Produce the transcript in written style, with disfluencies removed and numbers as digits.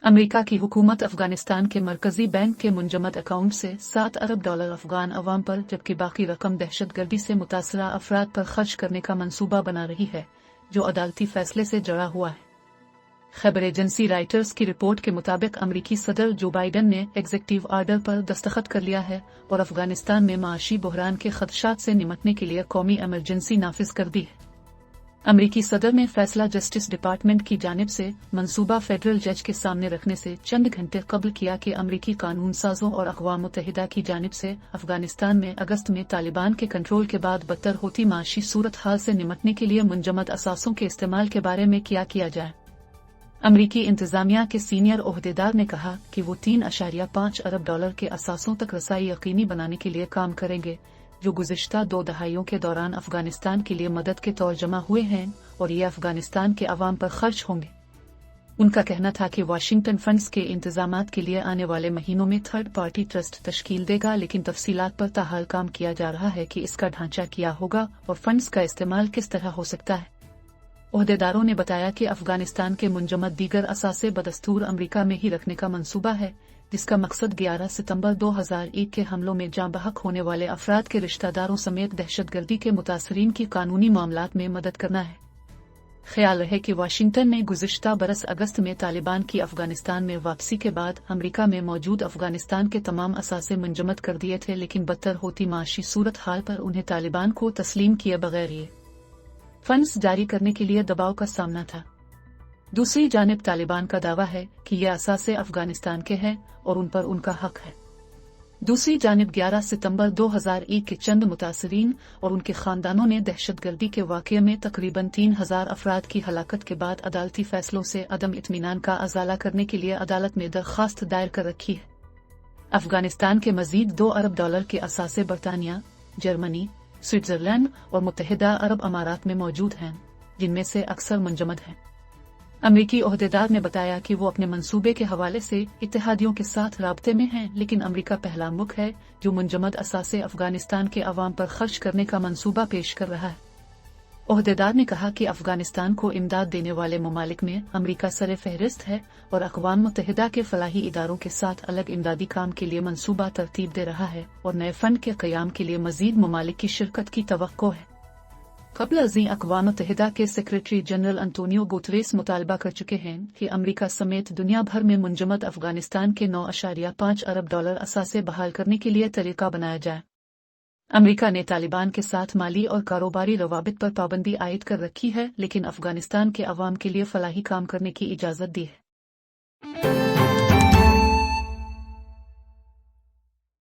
America की हुकूमत अफगानिस्तान के मरकजी बैंक के मुंजमद अकाउंट से $7 अरब अफगान अवाम पर जबकि बाकी रकम दहशतगर्दी से मुतासरा अफराद पर खर्च करने का मंसूबा बना रही है, जो अदालती फैसले से जुड़ा हुआ है। खबर एजेंसी राइटर्स की रिपोर्ट के मुताबिक अमरीकी सदर जो बाइडन ने एग्जीक्यूटिव आर्डर पर दस्तखत कर लिया है और अफगानिस्तान में माशी बहरान के खदशात से निपटने के लिए कौमी इमरजेंसी नाफिज कर दी है। अमरीकी सदर ने फैसला जस्टिस डिपार्टमेंट की जानिब से मंसूबा फेडरल जज के सामने रखने से चंद घंटे कबल किया कि अमरीकी कानून साजों और अक़वाम मुत्तहिदा की जानिब से अफगानिस्तान में अगस्त में तालिबान के कंट्रोल के बाद बदतर होती माशी सूरत हाल से निपटने के लिए मुंजमद असासों के इस्तेमाल के बारे में क्या किया जाए। अमरीकी इंतजामिया के सीनियर ओहदेदार ने कहा कि वो $3.5 अरब के असासों तक रसाई यकीनी बनाने के लिए काम करेंगे, जो गुज़िश्ता 2 दहाइयों के दौरान अफगानिस्तान के लिए मदद के तौर जमा हुए हैं और ये अफगानिस्तान के अवाम पर खर्च होंगे। उनका कहना था कि वाशिंगटन फंड्स के इंतजामात के लिए आने वाले महीनों में थर्ड पार्टी ट्रस्ट तश्कील देगा, लेकिन तफसीलात पर ताहाल काम किया जा रहा है कि इसका ढांचा क्या होगा और फंड्स का इस्तेमाल किस तरह हो सकता है। ओहदेदारों ने बताया कि अफगानिस्तान के मुंजमद दीगर असासे बदस्तूर अमरीका में ही रखने का मंसूबा है, जिसका मकसद 11 सितंबर 2001 के हमलों में जाँ बहक होने वाले अफराद के रिश्तेदारों समेत दहशतगर्दी के मुतासरीन की कानूनी मामलात में मदद करना है। ख्याल रहे कि वाशिंगटन ने गुज़िश्ता बरस अगस्त में तालिबान की अफगानिस्तान में वापसी के बाद अमरीका में मौजूद अफगानिस्तान के तमाम असासे मुंजमद कर दिए थे, लेकिन बदतर होती माशी सूरत हाल पर उन्हें तालिबान को तस्लीम किए बगैर ये फंड्स जारी करने के लिए दबाव का सामना था। दूसरी जानिब तालिबान का दावा है कि ये असासे अफगानिस्तान के हैं और उन पर उनका हक है। दूसरी जानिब 11 सितंबर 2001 के चंद मुतासरीन और उनके खानदानों ने दहशतगर्दी के वाक़ये में तकरीबन 3000 अफराद की हलाकत के बाद अदालती फैसलों से अदम इत्मीनान का अजाला करने के लिए अदालत में दरख्वास्त दायर कर रखी है। अफगानिस्तान के मजीद $2 अरब के असासे बरतानिया, जर्मनी, स्विट्जरलैंड और मुत्तहिदा अरब अमारात में मौजूद हैं, जिनमें से अक्सर मुंजमद हैं। अमरीकी ओहदेदार ने बताया कि वो अपने मंसूबे के हवाले से इत्तेहादियों के साथ राब्ते में हैं, लेकिन अमरीका पहला मुल्क है जो मुंजमद असासे अफगानिस्तान के अवाम पर खर्च करने का मंसूबा पेश कर रहा है। ओहदेदार ने कहा कि अफगानिस्तान को इमदाद देने वाले ममालिक में अमरीका सरे फहरिस्त है और अक़वाम मुत्तहिदा के फलाही इदारों के साथ अलग इमदादी काम के लिए मंसूबा तरतीब दे रहा है और नए फंड के क़याम के लिए मजीद ममालिक की शिरकत की तवक्को है। कबल अज़ीं अक़वाम मुत्तहिदा के सेक्रेटरी जनरल अंतोनियो गुतरेस मुतालबा कर चुके हैं कि अमरीका समेत दुनिया भर में मुंजमद अफगानिस्तान के $9.5 अरब असासे बहाल करने के लिए तरीका बनाया जाए। अमरीका ने तालिबान के साथ माली और कारोबारी रवाबित पर पाबंदी आयद कर रखी है, लेकिन अफगानिस्तान के अवाम के लिए फलाही काम करने की इजाज़त दी है।